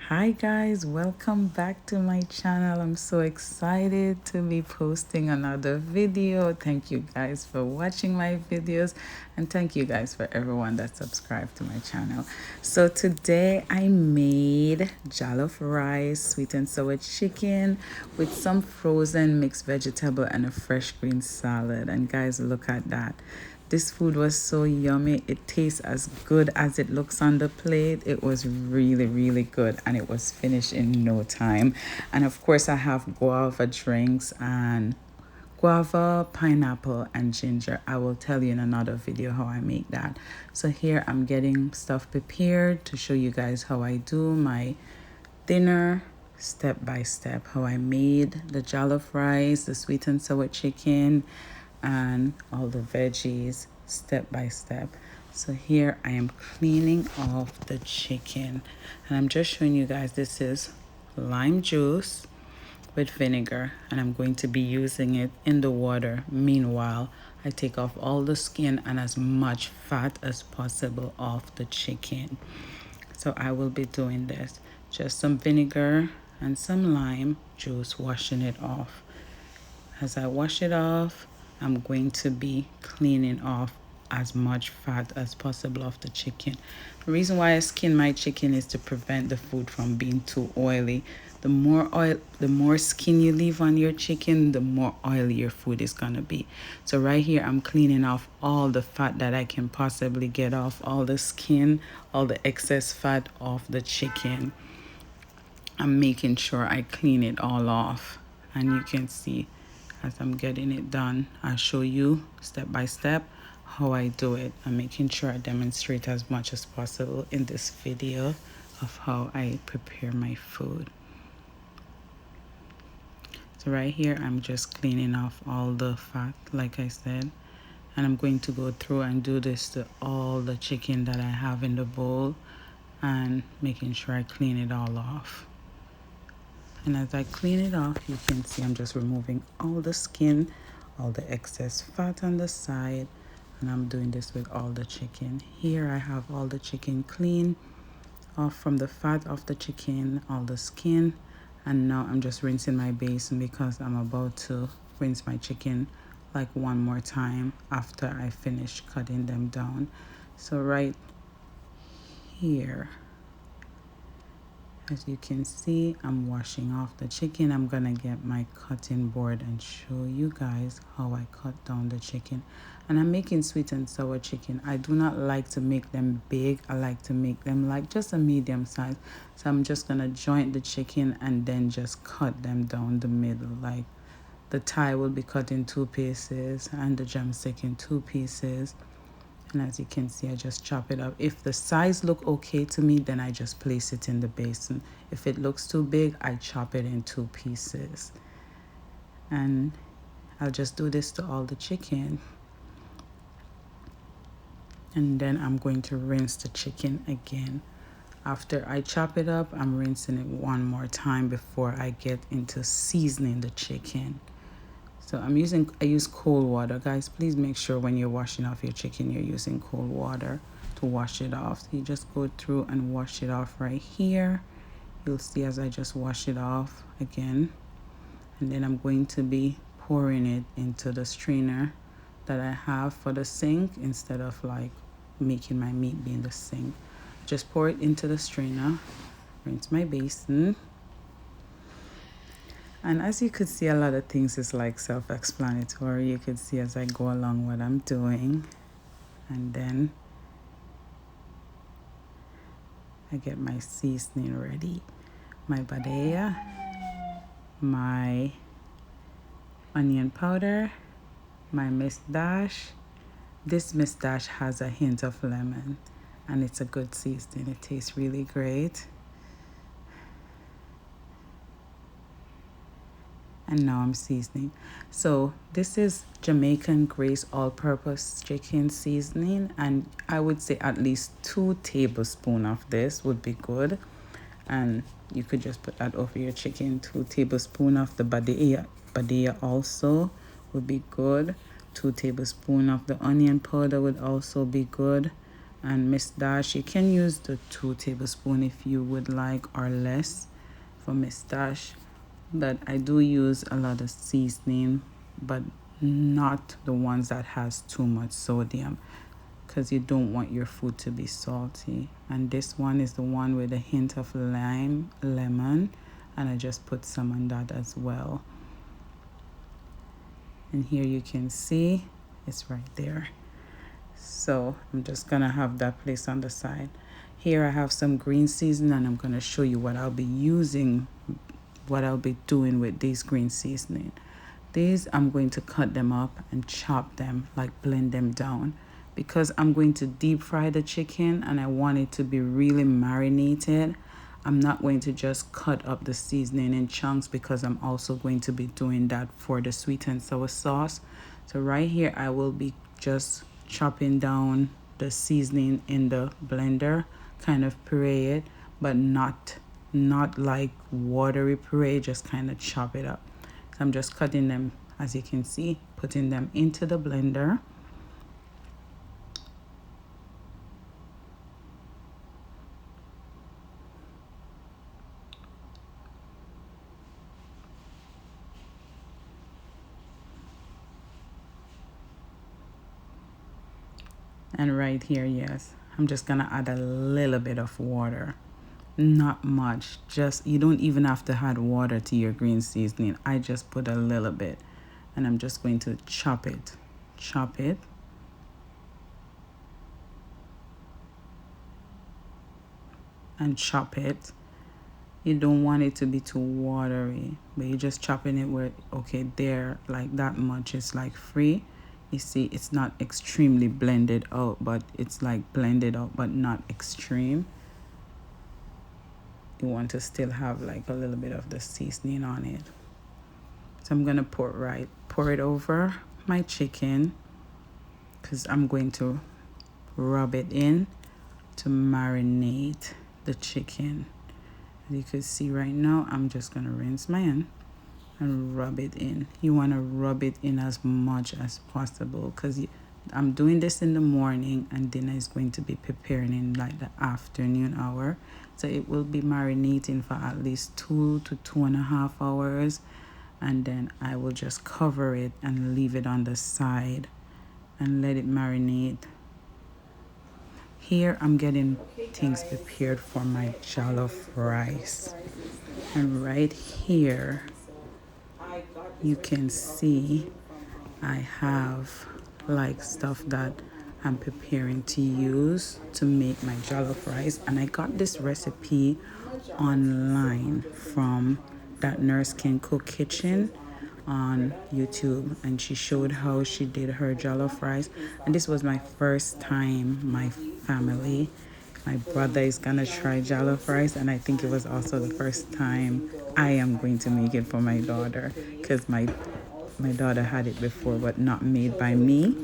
Hi guys, welcome back to my channel. I'm so excited to be posting another video. Thank you guys for watching my videos, and thank you guys for everyone that subscribed to my channel. So today I made jollof rice, sweet and sour chicken with some frozen mixed vegetable and a fresh green salad. And guys, look at that. This food was so yummy. It tastes as good as it looks on the plate. It was really, really good, and it was finished in no time. And of course, I have guava drinks and guava, pineapple, and ginger. I will tell you in another video how I make that. So here I'm getting stuff prepared to show you guys how I do my dinner step by step, how I made the jollof rice, the sweet and sour chicken, and all the veggies step by step. So here I am cleaning off the chicken, and I'm just showing you guys this is lime juice with vinegar, and I'm going to be using it in the water. Meanwhile, I take off all the skin and as much fat as possible off the chicken. So I will be doing this, just some vinegar and some lime juice, washing it off. As I wash it off, I'm going to be cleaning off as much fat as possible off the chicken. The reason why I skin my chicken is to prevent the food from being too oily. The more oil, the more skin you leave on your chicken, the more oily your food is gonna be. So right here, I'm cleaning off all the fat that I can possibly get off, all the skin, all the excess fat off the chicken. I'm making sure I clean it all off, and you can see as I'm getting it done, I'll show you step by step how I do it. I'm making sure I demonstrate as much as possible in this video of how I prepare my food. So right here, I'm just cleaning off all the fat, like I said, and I'm going to go through and do this to all the chicken that I have in the bowl, and making sure I clean it all off. And as I clean it off, you can see I'm just removing all the skin, all the excess fat on the side, and I'm doing this with all the chicken. Here I have all the chicken clean off from the fat of the chicken, all the skin, and now I'm just rinsing my basin because I'm about to rinse my chicken like one more time after I finish cutting them down. So right here, as you can see, I'm washing off the chicken. I'm gonna get my cutting board and show you guys how I cut down the chicken. And I'm making sweet and sour chicken. I do not like to make them big. I like to make them like just a medium size. So I'm just gonna joint the chicken and then just cut them down the middle. Like the thigh will be cut in 2 pieces and the drumstick in 2 pieces. And as you can see, I just chop it up. If the size look okay to me, then I just place it in the basin. If it looks too big, I chop it in 2 pieces. And I'll just do this to all the chicken. And then I'm going to rinse the chicken again. After I chop it up, I'm rinsing it one more time before I get into seasoning the chicken. So I use cold water. Guys, please make sure when you're washing off your chicken, you're using cold water to wash it off. So you just go through and wash it off right here. You'll see as I just wash it off again. And then I'm going to be pouring it into the strainer that I have for the sink instead of like making my meat be in the sink. Just pour it into the strainer, rinse my basin. And as you could see, a lot of things is like self-explanatory. You could see as I go along what I'm doing. And then I get my seasoning ready. My badea, my onion powder, my dash. This dash has a hint of lemon, and it's a good seasoning. It tastes really great. And now I'm seasoning. So this is Jamaican Grace all-purpose chicken seasoning, and I would say at least 2 tablespoons of this would be good. And you could just put that over your chicken. 2 tablespoons of the badea also would be good. 2 tablespoons of the onion powder would also be good. And Miss Dash, you can use the 2 tablespoons if you would like, or less for Miss Dash. But I do use a lot of seasoning, but not the ones that has too much sodium, because you don't want your food to be salty. And this one is the one with a hint of lime, lemon, and I just put some on that as well. And here you can see it's right there. So I'm just gonna have that placed on the side. Here I have some green seasoning, and I'm gonna show you what I'll be using, what I'll be doing with these green seasoning. These I'm going to cut them up and chop them, like blend them down, because I'm going to deep fry the chicken and I want it to be really marinated. I'm not going to just cut up the seasoning in chunks, because I'm also going to be doing that for the sweet and sour sauce. So right here I will be just chopping down the seasoning in the blender, kind of puree it, but not like watery puree, just kind of chop it up. So I'm just cutting them, as you can see, putting them into the blender. And right here, yes, I'm just gonna add a little bit of water. Not much, just, you don't even have to add water to your green seasoning. I just put a little bit, and I'm just going to chop it, and chop it. You don't want it to be too watery, but you're just chopping it where, okay, there, like that much is like free. You see, it's not extremely blended out, but it's like blended out, but not extreme. You want to still have like a little bit of the seasoning on it. So I'm gonna pour it over my chicken, because I'm going to rub it in to marinate the chicken. As you can see right now, I'm just gonna rinse my hand and rub it in. You want to rub it in as much as possible, because I'm doing this in the morning and dinner is going to be preparing in like the afternoon hour. So it will be marinating for at least 2 to 2.5 hours, and then I will just cover it and leave it on the side and let it marinate. Here I'm getting things prepared for my jollof rice, and right here you can see I have like stuff that I'm preparing to use to make my jollof rice. And I got this recipe online from That Nurse Can Cook Kitchen on YouTube, and she showed how she did her jollof rice. And this was my first time my family, my brother is gonna try jollof rice, and I think it was also the first time I am going to make it for my daughter, because my daughter had it before, but not made by me.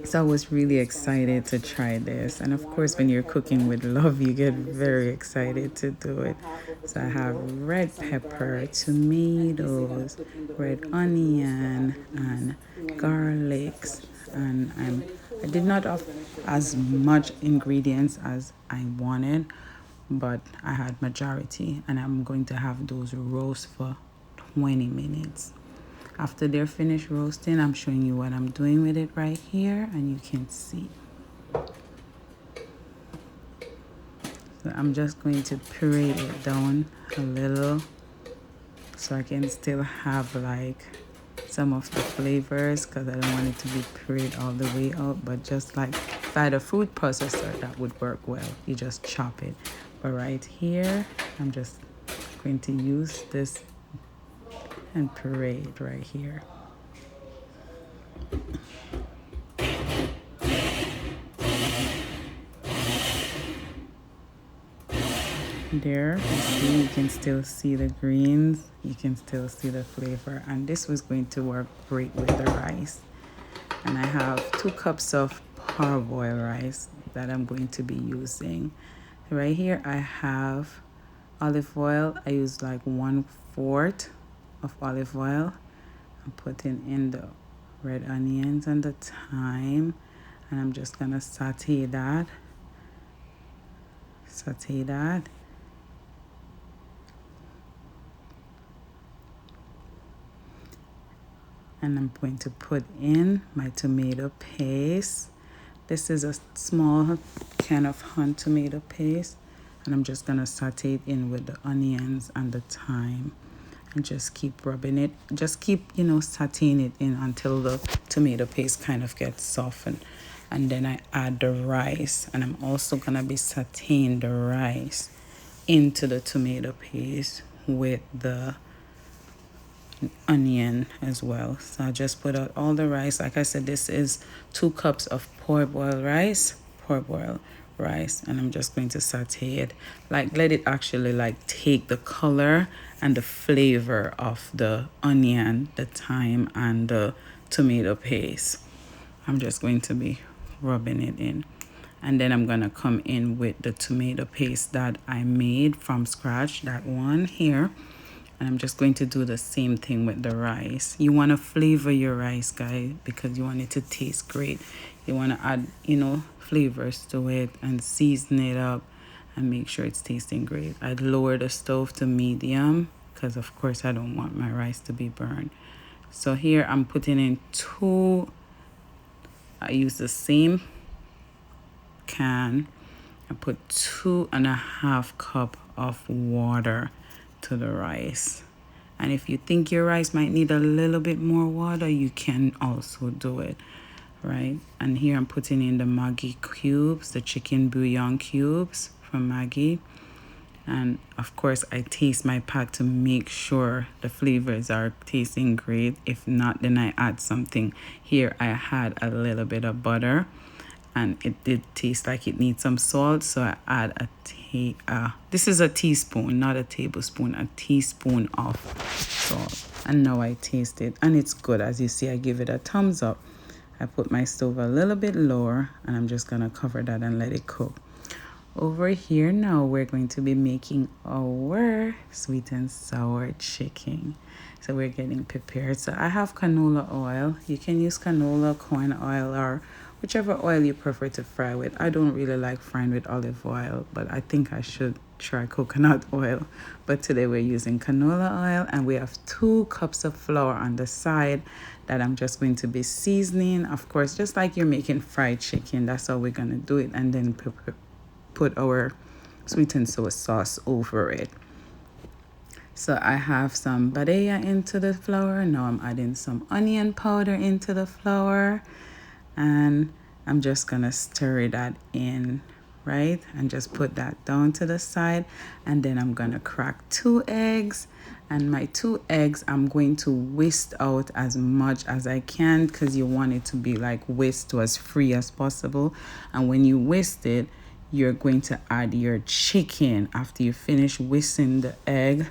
So I was really excited to try this. And of course, when you're cooking with love, you get very excited to do it. So I have red pepper, tomatoes, red onion, and garlics. And I did not have as much ingredients as I wanted, but I had majority. And I'm going to have those roast for 20 minutes. After they're finished roasting, I'm showing you what I'm doing with it right here, and you can see. So I'm just going to puree it down a little so I can still have like some of the flavors, because I don't want it to be pureed all the way out, but just like if I had a food processor, that would work well. You just chop it. But right here, I'm just going to use this and puree it right here. There, you can still see the greens, you can still see the flavor, and this was going to work great with the rice. And I have 2 cups of parboiled rice that I'm going to be using. Right here I have olive oil. I use like 1/4 of olive oil. I'm putting in the red onions and the thyme, And I'm just gonna saute that. Saute that. And I'm going to put in my tomato paste. This is a small can of Hunt tomato paste, and I'm just gonna saute it in with the onions and the thyme, and just keep rubbing it. Just keep, sauteing it in until the tomato paste kind of gets softened. And then I add the rice, and I'm also gonna be sauteing the rice into the tomato paste with the onion as well. So I just put out all the rice. Like I said, this is 2 cups of parboiled rice, and I'm just going to saute it, like let it actually like take the color and the flavor of the onion, the thyme, and the tomato paste. I'm just going to be rubbing it in. And then I'm going to come in with the tomato paste that I made from scratch, that one here. And I'm just going to do the same thing with the rice. You want to flavor your rice, guys, because you want it to taste great. You want to add, flavors to it and season it up and make sure it's tasting great. I'd lower the stove to medium because, of course, I don't want my rice to be burned. So here I'm putting in I use the same can. I put 2.5 cups of water to the rice. And if you think your rice might need a little bit more water, you can also do it, right? And here I'm putting in the Maggi cubes, the chicken bouillon cubes from Maggi. And of course, I taste my pot to make sure the flavors are tasting great. If not, then I add something. Here I had a little bit of butter, and it did taste like it needs some salt, so I add this is a teaspoon, not a tablespoon, a teaspoon of salt. And now I taste it, and it's good. As you see, I give it a thumbs up. I put my stove a little bit lower, and I'm just gonna cover that and let it cook. Over here now, we're going to be making our sweet and sour chicken. So we're getting prepared. So I have canola oil. You can use canola, corn oil, or whichever oil you prefer to fry with. I don't really like frying with olive oil, but I think I should try coconut oil. But today we're using canola oil, and we have 2 cups of flour on the side that I'm just going to be seasoning. Of course, just like you're making fried chicken, that's how we're going to do it, and then put our sweet and sour sauce over it. So I have some badea into the flour. Now I'm adding some onion powder into the flour, and I'm just gonna stir that in, right? And just put that down to the side. And then I'm gonna crack 2 eggs. And my 2 eggs, I'm going to whisk out as much as I can, because you want it to be like whisked to as free as possible. And when you whisk it, you're going to add your chicken. After you finish whisking the egg,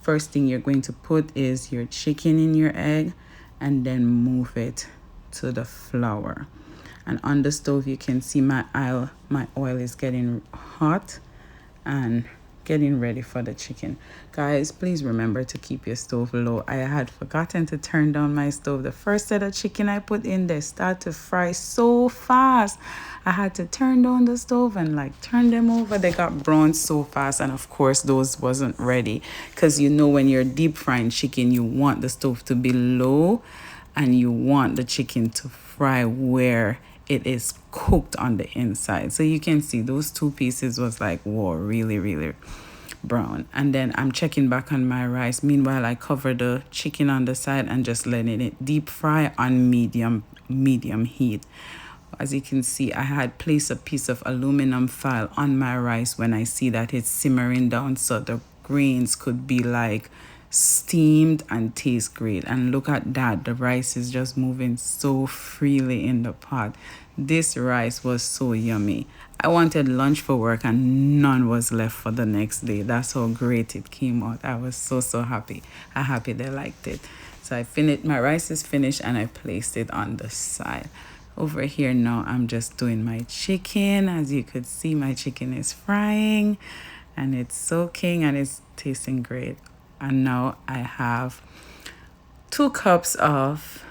first thing you're going to put is your chicken in your egg, and then move it to the flour. And on the stove, you can see my oil is getting hot and getting ready for the chicken. Guys, please remember to keep your stove low. I had forgotten to turn down my stove. The first set of chicken I put in, they start to fry so fast. I had to turn down the stove and like turn them over. They got brown so fast, and of course those wasn't ready, because when you're deep frying chicken, you want the stove to be low, and you want the chicken to fry where it is cooked on the inside. So you can see those 2 pieces was like, whoa, really, really brown. And then I'm checking back on my rice. Meanwhile, I cover the chicken on the side and just letting it deep fry on medium heat. As you can see, I had placed a piece of aluminum foil on my rice when I see that it's simmering down, so the grains could be like steamed and taste great. And look at that, the rice is just moving so freely in the pot. This rice was so yummy. I wanted lunch for work, and none was left for the next day. That's how great it came out. I was so happy. I'm happy they liked it. So my rice is finished, and I placed it on the side. Over here now, I'm just doing my chicken. As you could see, my chicken is frying, and it's soaking, and it's tasting great. And now I have 2 cups of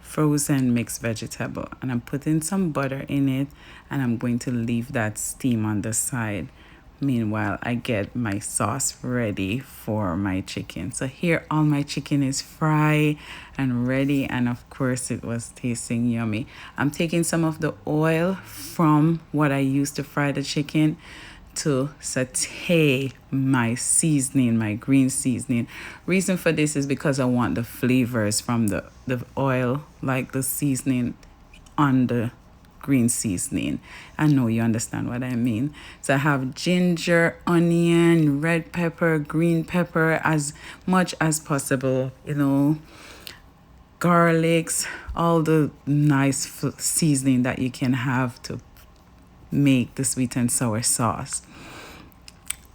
frozen mixed vegetable, and I'm putting some butter in it, and I'm going to leave that steam on the side. Meanwhile, I get my sauce ready for my chicken. So here all my chicken is fried and ready, and of course it was tasting yummy. I'm taking some of the oil from what I used to fry the chicken to saute my seasoning, my green seasoning. Reason for this is because I want the flavors from the oil, like the seasoning on the green seasoning. I know you understand what I mean. So I have ginger, onion, red pepper, green pepper, as much as possible, you know, garlics, all the nice seasoning that you can have to make the sweet and sour sauce.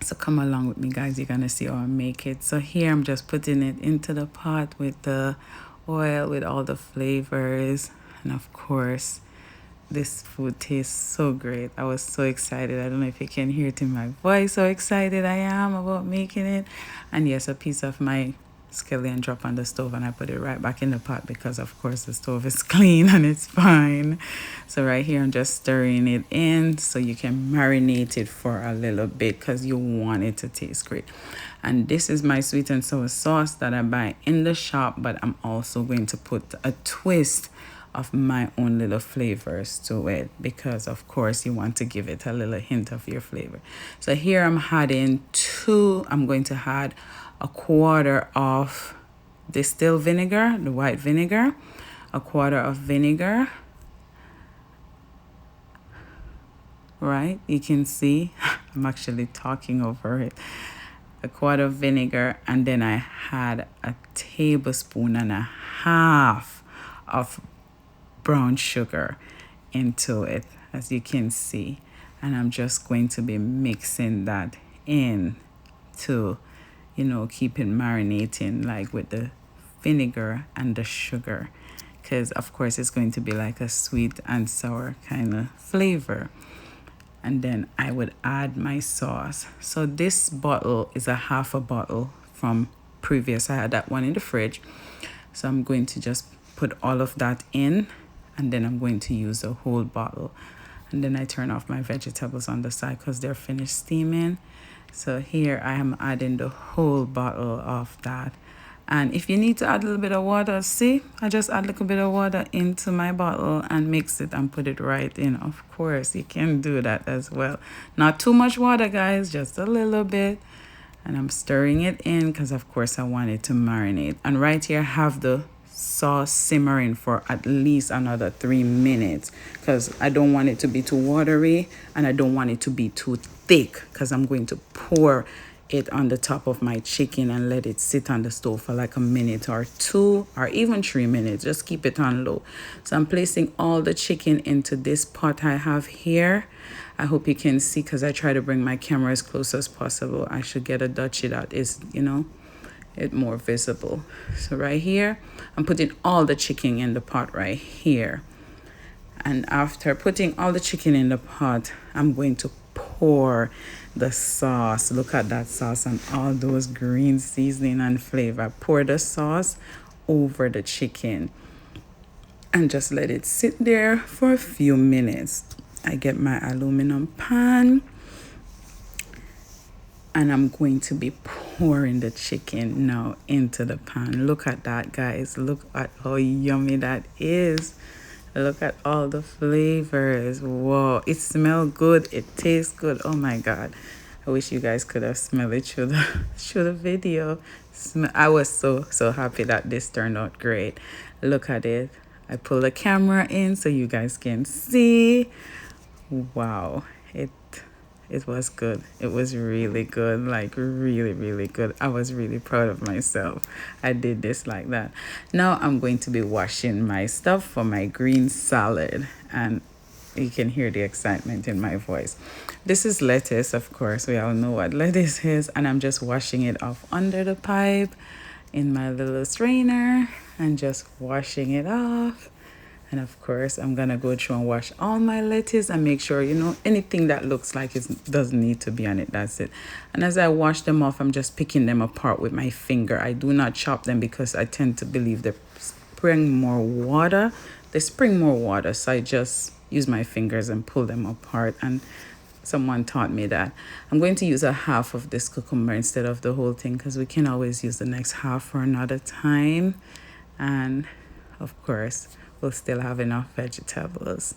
So come along with me, guys. You're gonna see how I make it. So here I'm just putting it into the pot with the oil, with all the flavors, and of course this food tastes so great. I was so excited. I don't know if you can hear it in my voice how excited I am about making it. And yes, a piece of my scallion dropped on the stove, and I put it right back in the pot because of course the stove is clean and it's fine. So right here I'm just stirring it in so you can marinate it for a little bit because you want it to taste great. And this is my sweet and sour sauce that I buy in the shop, but I'm also going to put a twist of my own little flavors to it because of course you want to give it a little hint of your flavor. So here I'm going to add a quarter of distilled vinegar, the white vinegar, a quarter of vinegar. Right, you can see I'm actually talking over it. A quarter of vinegar, and then I had a tablespoon and a half of brown sugar into it, as you can see. And I'm just going to be mixing that in to, you know, keep it marinating like with the vinegar and the sugar, because of course it's going to be like a sweet and sour kind of flavor. And then I would add my sauce. So this bottle is a half a bottle from previous. I had that one in the fridge. So I'm going to just put all of that in, and then I'm going to use a whole bottle. And then I turn off my vegetables on the side because they're finished steaming. So here I am adding the whole bottle of that. And if you need to add a little bit of water, see, I just add a little bit of water into my bottle and mix it and put it right in. Of course, you can do that as well. Not too much water, guys, just a little bit. And I'm stirring it in because, of course, I want it to marinate. And right here, I have the sauce simmering for at least another 3 minutes because I don't want it to be too watery and I don't want it to be too thick because I'm going to pour it on the top of my chicken and let it sit on the stove for like a minute or 2 or even 3 minutes. Just keep it on low. So I'm placing all the chicken into this pot I have here. I hope you can see because I try to bring my camera as close as possible. I should get a Dutchie that is, you know, it more visible. So right here, I'm putting all the chicken in the pot right here. And after putting all the chicken in the pot, I'm going to pour the sauce. Look at that sauce and all those green seasoning and flavor. Pour the sauce over the chicken and just let it sit there for a few minutes. I get my aluminum pan and I'm going to be pouring the chicken now into the pan. Look at that, guys. Look at how yummy that is. Look at all the flavors. Whoa, it smells good. It tastes good. Oh my God. I wish you guys could have smelled it through the video. I was so happy that this turned out great. Look at it. I pull the camera in so you guys can see. Wow. It was good. It was really good, like really, really good. I was really proud of myself. I did this like that. Now I'm going to be washing my stuff for my green salad. And you can hear the excitement in my voice. This is lettuce, of course. We all know what lettuce is. And I'm just washing it off under the pipe in my little strainer and just washing it off. And of course, I'm going to go through and wash all my lettuce and make sure, you know, anything that looks like it doesn't need to be on it, that's it. And as I wash them off, I'm just picking them apart with my finger. I do not chop them because I tend to believe they're spring more water. They spring more water, so I just use my fingers and pull them apart. And someone taught me that. I'm going to use a half of this cucumber instead of the whole thing, because we can always use the next half for another time. And of course, we'll still have enough vegetables.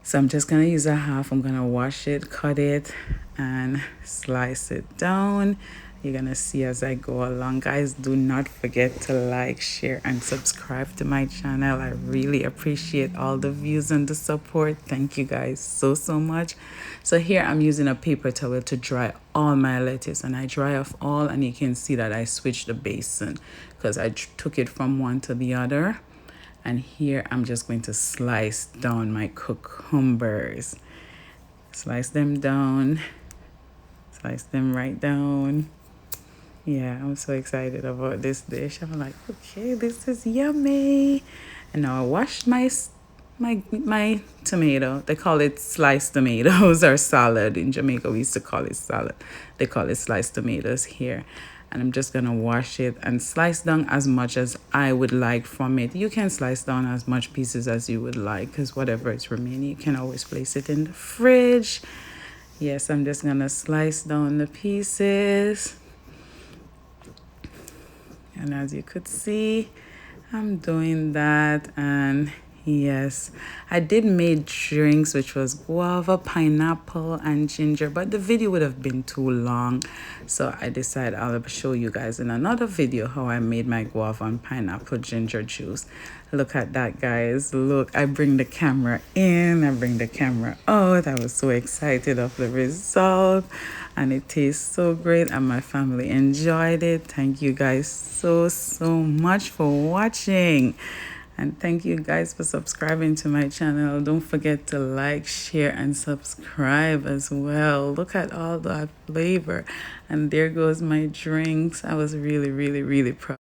So I'm just going to use a half. I'm going to wash it, cut it, and slice it down. You're going to see as I go along. Guys, do not forget to like, share, and subscribe to my channel. I really appreciate all the views and the support. Thank you guys so much. So here I'm using a paper towel to dry all my lettuce, and I dry off all, and you can see that I switched the basin because I took it from one to the other. And here I'm just going to slice down my cucumbers. Slice them down. Slice them right down. Yeah, I'm so excited about this dish. I'm like, okay, this is yummy. And now I washed my tomato. They call it sliced tomatoes or salad. In Jamaica, we used to call it salad. They call it sliced tomatoes here. And I'm just gonna wash it and slice down as much as I would like from it. You can slice down as much pieces as you would like, because whatever is remaining, you can always place it in the fridge. Yes, I'm just gonna slice down the pieces. And as you could see, I'm doing that. And yes, I did make drinks, which was guava, pineapple, and ginger, but the video would have been too long, so I decided I'll show you guys in another video how I made my guava and pineapple ginger juice. Look at that, guys. Look, I bring the camera in, I bring the camera out. I was so excited of the result, and it tastes so great, and my family enjoyed it. Thank you guys so much for watching. And thank you guys for subscribing to my channel. Don't forget to like, share, and subscribe as well. Look at all that flavor. And there goes my drinks. I was really proud.